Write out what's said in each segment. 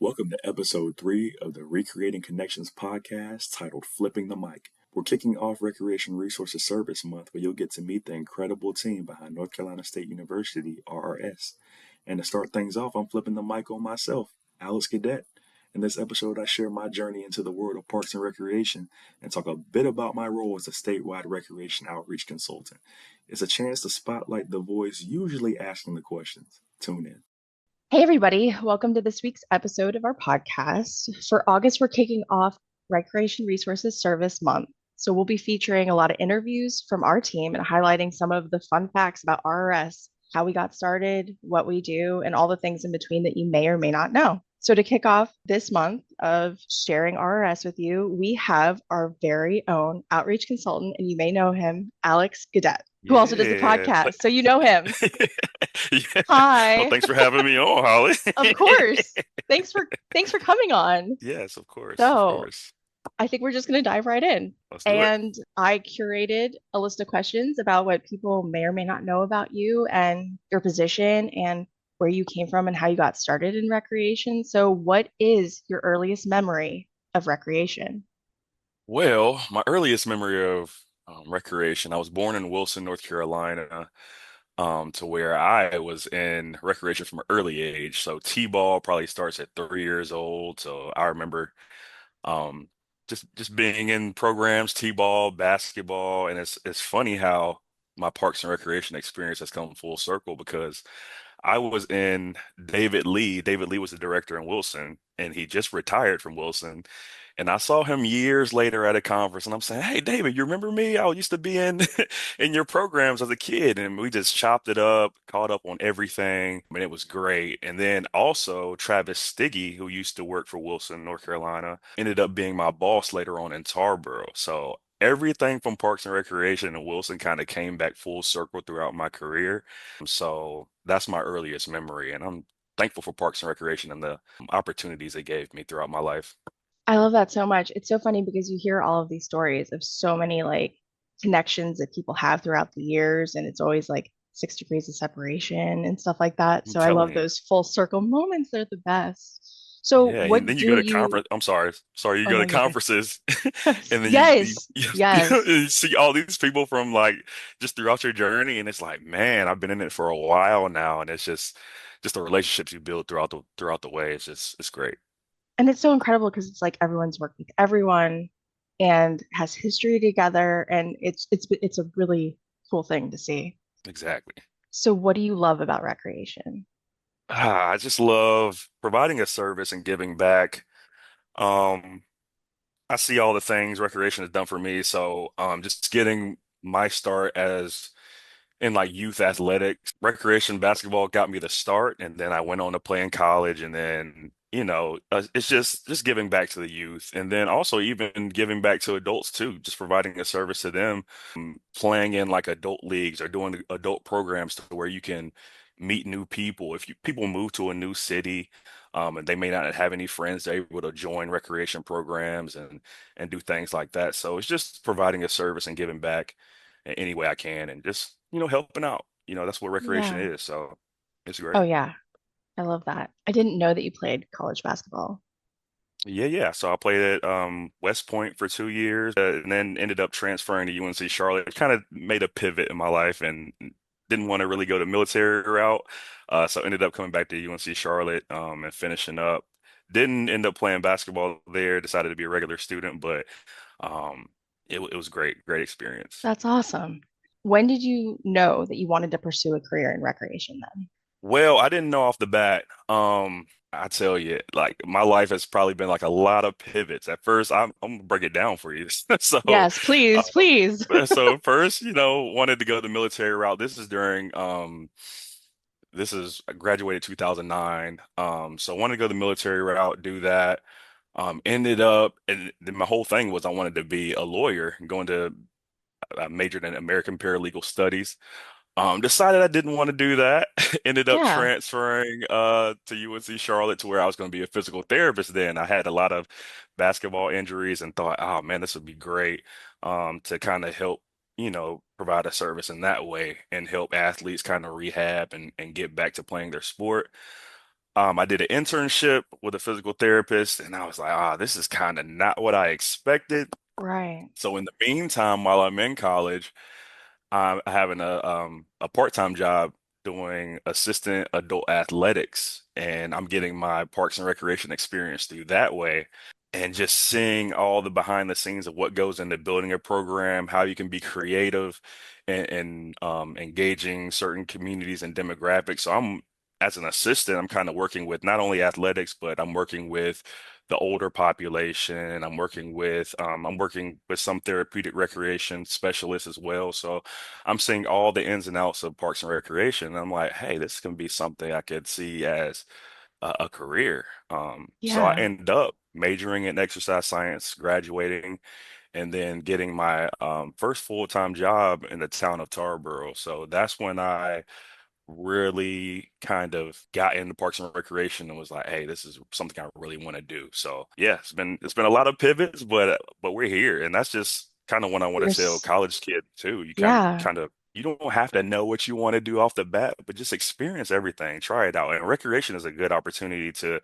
Welcome to episode 3 of the Recreating Connections podcast titled Flipping the Mic. We're kicking off Recreation Resources Service Month where you'll get to meet the incredible team behind North Carolina State University, RRS. And to start things off, I'm flipping the mic on myself, Alex Godette. In this episode, I share my journey into the world of parks and recreation and talk a bit about my role as a statewide recreation outreach consultant. It's a chance to spotlight the voice usually asking the questions. Tune in. Hey, everybody. Welcome to this week's episode of our podcast. For August, we're kicking off Recreation Resources Service Month. So we'll be featuring a lot of interviews from our team and highlighting some of the fun facts about RRS, how we got started, what we do, and all the things in between that you may or may not know. So to kick off this month of sharing RRS with you, we have our very own outreach consultant, and you may know him, Alex Godette, who also does the Yeah. podcast. So you know him. Yeah. Well, Hi. thanks for having me on, Holly. Of course. Thanks for coming on. Yes, of course, of So course. I think we're just going to dive right in. Let's do it. And I curated a list of questions about what people may or may not know about you and your position and where you came from and how you got started in recreation. So what is your earliest memory of recreation? Well, my earliest memory of recreation, I was born in Wilson, North Carolina, to where I was in recreation from an early age. So T-ball probably starts at 3 years old. So I remember um, just being in programs, T-ball, basketball, and it's funny how my parks and recreation experience has come full circle because I was in David Lee. David Lee was the director in Wilson, and he just retired from Wilson. And I saw him years later at a conference, and I'm saying, "Hey, David, you remember me? I used to be in in your programs as a kid." And we just chopped it up, caught up on everything, and it was great. And then also Travis Stiggy, who used to work for Wilson, North Carolina, ended up being my boss later on in Tarboro. So everything from Parks and Recreation and Wilson kind of came back full circle throughout my career. So that's my earliest memory, and I'm thankful for Parks and Recreation and the opportunities they gave me throughout my life. I love that so much. It's so funny because you hear all of these stories of so many like connections that people have throughout the years, and it's always like 6 degrees of separation and stuff like that. I'm So I love telling you. those full circle moments. They're the best. So Yeah, and what then you go do to you, conference. I'm sorry. You oh go no, to you're good. conferences, and then Yes, yes. you see all these people from like just throughout your journey, and it's like, man, I've been in it for a while now, and it's just the relationships you build throughout the way. It's great. And it's so incredible because it's like everyone's worked with everyone and has history together, and it's a really cool thing to see. Exactly. So what do you love about recreation? I just love providing a service and giving back. Um, I see all the things recreation has done for me, so just getting my start as in like youth athletics. Recreation basketball got me the start, and then I went on to play in college, and then it's just giving back to the youth, and then also even giving back to adults too, just providing a service to them, playing in like adult leagues or doing adult programs to where you can meet new people. If people move to a new city, and they may not have any friends, they're able to join recreation programs and do things like that. So it's just providing a service and giving back in any way I can and just, helping out. That's what recreation Yeah. is. So it's Oh great. yeah, I love that. I didn't know that you played college basketball. Yeah, yeah. So I played at West Point for 2 years, and then ended up transferring to UNC Charlotte. Kind of made a pivot in my life and didn't want to really go the military route. So ended up coming back to UNC Charlotte and finishing up. Didn't end up playing basketball there. Decided to be a regular student, but um, it was great, great experience. That's awesome. When did you know that you wanted to pursue a career in recreation then? Well, I didn't know off the bat. I tell you, like my life has probably been like a lot of pivots. At first, I'm gonna break it down for you. So, Yes, please, please. so first, wanted to go the military route. This is I graduated 2009. So wanted to go the military route, do that. Ended up, and then my whole thing was I wanted to be a lawyer, going to I majored in American Paralegal Studies. Decided I didn't want to do that. Ended up Yeah. transferring to UNC Charlotte to where I was going to be a physical therapist then. I had a lot of basketball injuries and thought, oh man, this would be great to kind of help, provide a service in that way and help athletes kind of rehab and get back to playing their sport. I did an internship with a physical therapist, and I was like, this is kind of not what I expected. Right. So in the meantime, while I'm in college, I'm having a part-time job doing assistant adult athletics, and I'm getting my parks and recreation experience through that way. And just seeing all the behind the scenes of what goes into building a program, how you can be creative and engaging certain communities and demographics. So as an assistant, I'm kind of working with not only athletics, but I'm working with the older population. I'm working with some therapeutic recreation specialists as well. So I'm seeing all the ins and outs of parks and recreation. And I'm like, hey, this can be something I could see as a career. So I Yeah. ended up majoring in exercise science, graduating, and then getting my first full-time job in the town of Tarboro. So that's when I really kind of got into Parks and Recreation and was like, hey, this is something I really want to do. So yeah, it's been a lot of pivots, but we're here. And that's just kind of what I want to tell There's, college kids too. You yeah. kind of you don't have to know what you want to do off the bat, but just experience everything, try it out. And recreation is a good opportunity to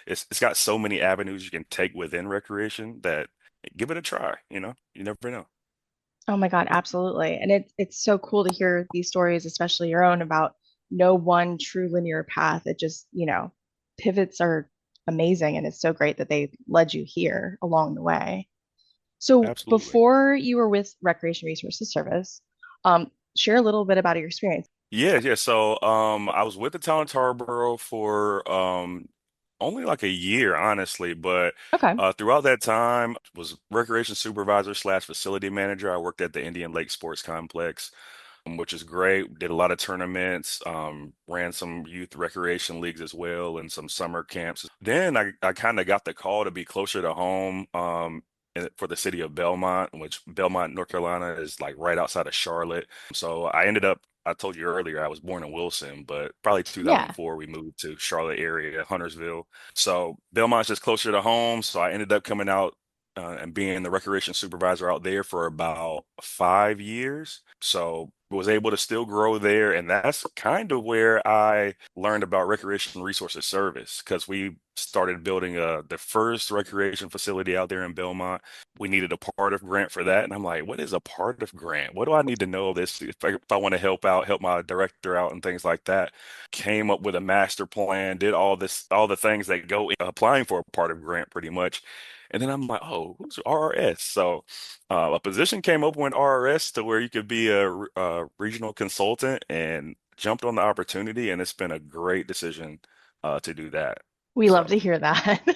it's got so many avenues you can take within recreation that give it a try, You never know. Oh my God, absolutely. And it's so cool to hear these stories, especially your own, about no one true linear path. It just, pivots are amazing, and it's so great that they led you here along the way. So Absolutely. before you were with Recreation Resources Service, share a little bit about your experience. Yeah, yeah. So I was with the town of Tarboro for only like a year, honestly, but Okay. throughout that time was recreation supervisor slash facility manager. I worked at the Indian Lake Sports Complex, which is great. Did a lot of tournaments, ran some youth recreation leagues as well, and some summer camps. Then I kind of got the call to be closer to home, for the city of Belmont, which Belmont, North Carolina is like right outside of Charlotte. So I told you earlier, I was born in Wilson, but probably Yeah. 2004, we moved to Charlotte area, Huntersville. So Belmont's just closer to home. So I ended up coming out and being the recreation supervisor out there for about 5 years. So was able to still grow there. And that's kind of where I learned about recreation resources service because we started building the first recreation facility out there in Belmont. We needed a part of grant for that. And I'm like, what is a part of grant? What do I need to know this if I want to help out, help my director out and things like that? Came up with a master plan, did all the things that go in applying for a part of grant pretty much. And then I'm like, oh, who's RRS? So a position came open with RRS to where you could be a regional consultant and jumped on the opportunity. And it's been a great decision to do that. We love to So hear that.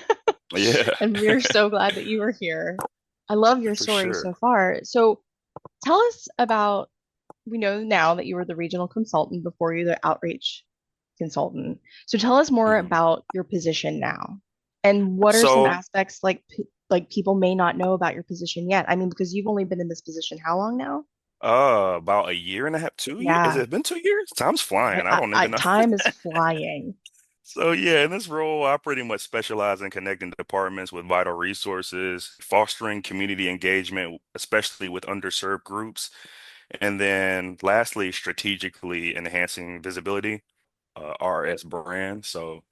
yeah, And we're so glad that you were here. I love your for story so sure. far. So tell us about, we know now that you were the regional consultant before you the outreach consultant. So tell us more Mhm. about your position now. And what are some So aspects like people may not know about your position yet? I mean, because you've only been in this position how long now? about a year and a half, 2 years. Has Yeah. it been 2 years? Time's flying. I don't even know. Time is flying. So yeah, in this role, I pretty much specialize in connecting departments with vital resources, fostering community engagement, especially with underserved groups, and then lastly, strategically enhancing visibility, RS brand. So,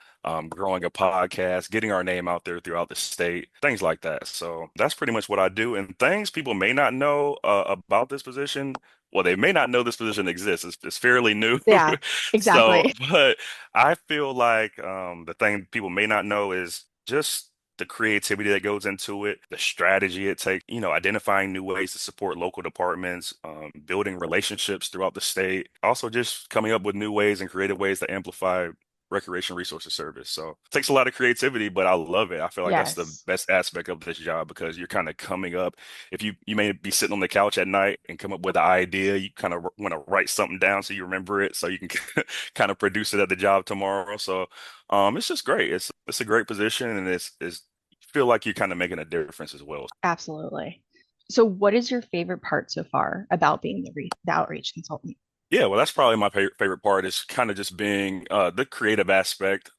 growing a podcast, getting our name out there throughout the state, things like that. So that's pretty much what I do. And things people may not know about this position. Well, they may not know this position exists. It's fairly new. Yeah, So, exactly. but I feel like the thing people may not know is just the creativity that goes into it, the strategy it takes, identifying new ways to support local departments, building relationships throughout the state, also just coming up with new ways and creative ways to amplify recreation resources service. So it takes a lot of creativity, but I love it. I feel like that's the Yes. best aspect of this job because you're kind of coming up. If you may be sitting on the couch at night and come up with an idea, you kind of want to write something down so you remember it, so you can kind of produce it at the job tomorrow. So it's just great. It's a great position, and it's feel like you're kind of making a difference as well. Absolutely. So what is your favorite part so far about being the outreach consultant? Yeah, well, that's probably my favorite part is kind of just being the creative aspect,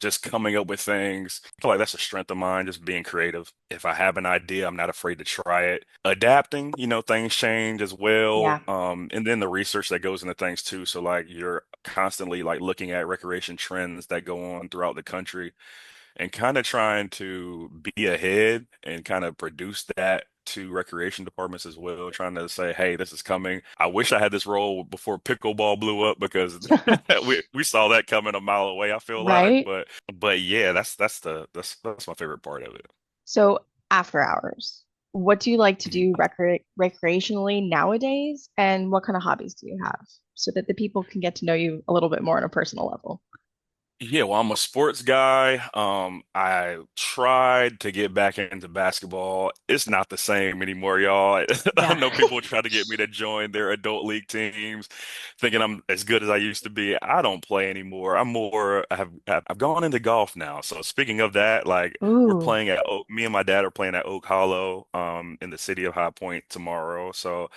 just coming up with things. I feel like that's a strength of mine, just being creative. If I have an idea, I'm not afraid to try it. Adapting, things change as well. Yeah. And then the research that goes into things too. So like your constantly like looking at recreation trends that go on throughout the country and kind of trying to be ahead and kind of produce that to recreation departments as well, trying to say, hey, this is coming. I wish I had this role before pickleball blew up because we saw that coming a mile away, I feel like. Right? But yeah, that's my favorite part of it. So after hours, what do you like to do recreationally nowadays, and what kind of hobbies do you have so that the people can get to know you a little bit more on a personal level? Yeah, well, I'm a sports guy. I tried to get back into basketball. It's not the same anymore, y'all. I Yeah. know people try to get me to join their adult league teams, thinking I'm as good as I used to be. I don't play anymore. I've gone into golf now. So speaking of that, like we're Ooh, playing at me and my dad are playing at Oak Hollow, in the city of High Point tomorrow. So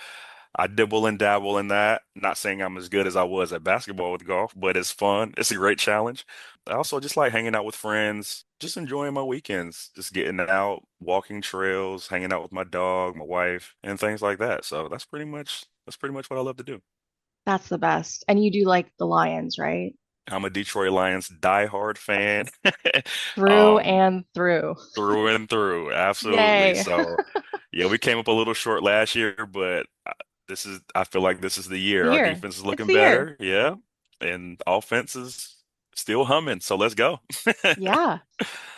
I dibble and dabble in that. Not saying I'm as good as I was at basketball with golf, but it's fun. It's a great challenge. I also just like hanging out with friends, just enjoying my weekends, just getting out, walking trails, hanging out with my dog, my wife, and things like that. So that's pretty much what I love to do. that's the best. And you do like the Lions, right? I'm a Detroit Lions diehard fan. Through Um, and through. Through and through, absolutely. Yay. So, yeah, we came up a little short last year, but I feel like this is the The year. Our year. defense is It's looking the year. better, yeah, and offense is still humming. So let's go. Yeah.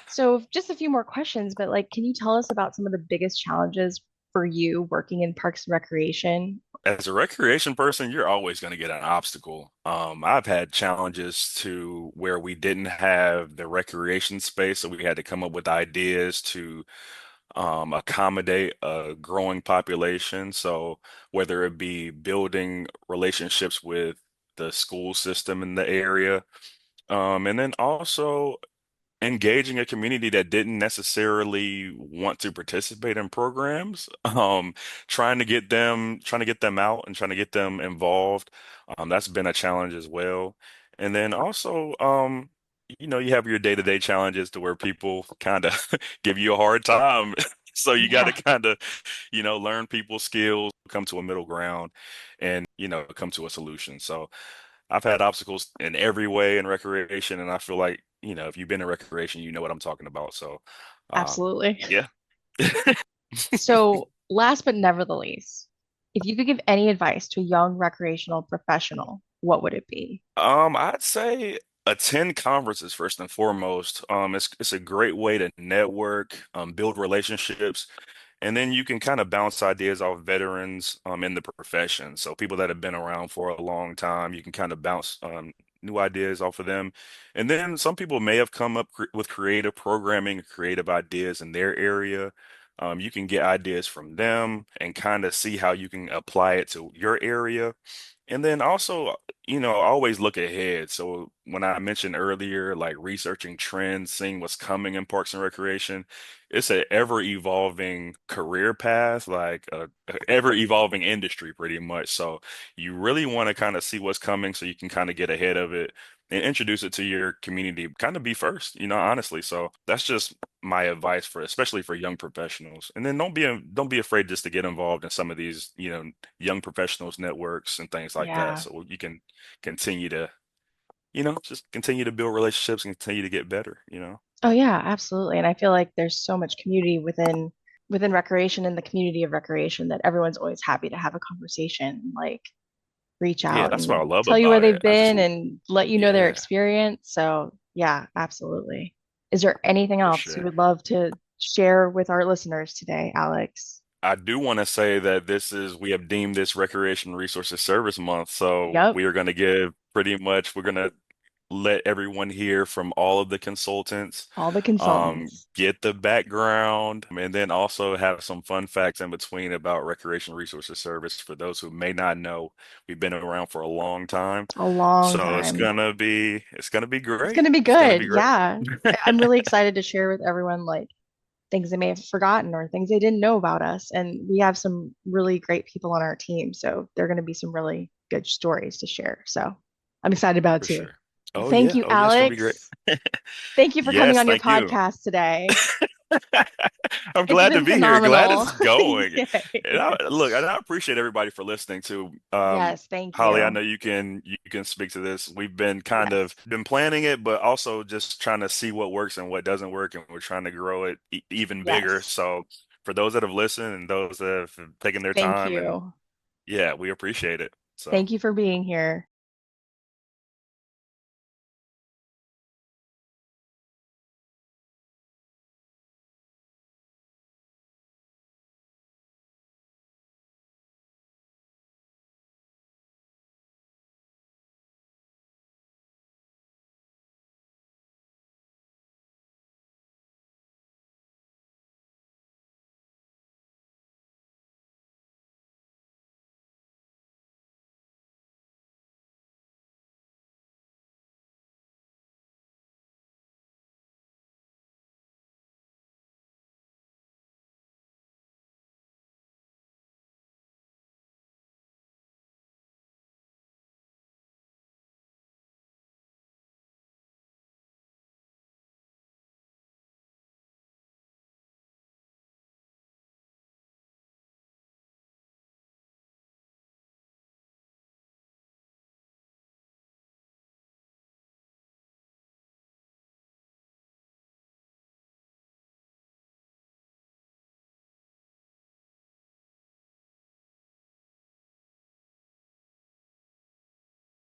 So just a few more questions, but like, can you tell us about some of the biggest challenges for you working in Parks and Recreation? As a recreation person, you're always going to get an obstacle. I've had challenges to where we didn't have the recreation space, so we had to come up with ideas to accommodate a growing population. So whether it be building relationships with the school system in the area, and then also engaging a community that didn't necessarily want to participate in programs, trying to get them out and trying to get them involved. That's been a challenge as well. And then also, you have your day-to-day challenges to where people kind of give you a hard time. So you got to Yeah, kind of, learn people's skills, come to a middle ground, and, come to a solution. So I've had obstacles in every way in recreation, and I feel like, if you've been in recreation, you know what I'm talking about. So, absolutely. yeah. So last but never the least, if you could give any advice to a young recreational professional, what would it be? I'd say attend conferences first and foremost. It's a great way to network, build relationships, and then you can kind of bounce ideas off veterans in the profession. So people that have been around for a long time, you can kind of bounce new ideas off of them. And then some people may have come up with creative programming, creative ideas in their area. You can get ideas from them and kind of see how you can apply it to your area. And then also, always look ahead. So when I mentioned earlier, like researching trends, seeing what's coming in parks and recreation, it's an ever evolving career path, like a ever evolving industry, pretty much. So you really want to kind of see what's coming so you can kind of get ahead of it and introduce it to your community, kind of be first, honestly. So that's just my advice for, especially for young professionals. And then don't be afraid just to get involved in some of these, young professionals networks and things like that. Yeah. So you can continue to, just continue to build relationships and continue to get better. Oh yeah, absolutely. And I feel like there's so much community within recreation and the community of recreation that everyone's always happy to have a conversation, like reach Yeah, out that's what I and love tell you where about they've it. been and let you know their Yeah, experience. So yeah, absolutely. Is there anything for else you sure. would love to share with our listeners today, Alex? I do want to say that we have deemed this Recreation Resources Service Month. So Yep, we are going to we're going to let everyone hear from all of the consultants, all the consultants. get the background, and then also have some fun facts in between about Recreation Resources Service for those who may not know. We've been around for a long time. A long So time. it's gonna be It's going great. to be It's gonna good. be great. Yeah. I'm really excited to share with everyone like things they may have forgotten or things they didn't know about us. And we have some really great people on our team. So there are going to be some really good stories to share. So I'm excited about it For too. sure. Well, thank you, Oh yeah, it's gonna be great. Alex. Thank you for coming Yes, on your thank you. podcast today. I'm It's glad to been be here. Glad phenomenal. it's going. And Yay. and I appreciate everybody for listening to. Yes, thank Holly, I you. know you can speak to this. We've been kind of Yes. been planning it, but also just trying to see what works and what doesn't work, and we're trying to grow it even bigger. Yes. So for those that have listened and those that have taken their Thank time, and you. yeah, we appreciate it. So. Thank you for being here.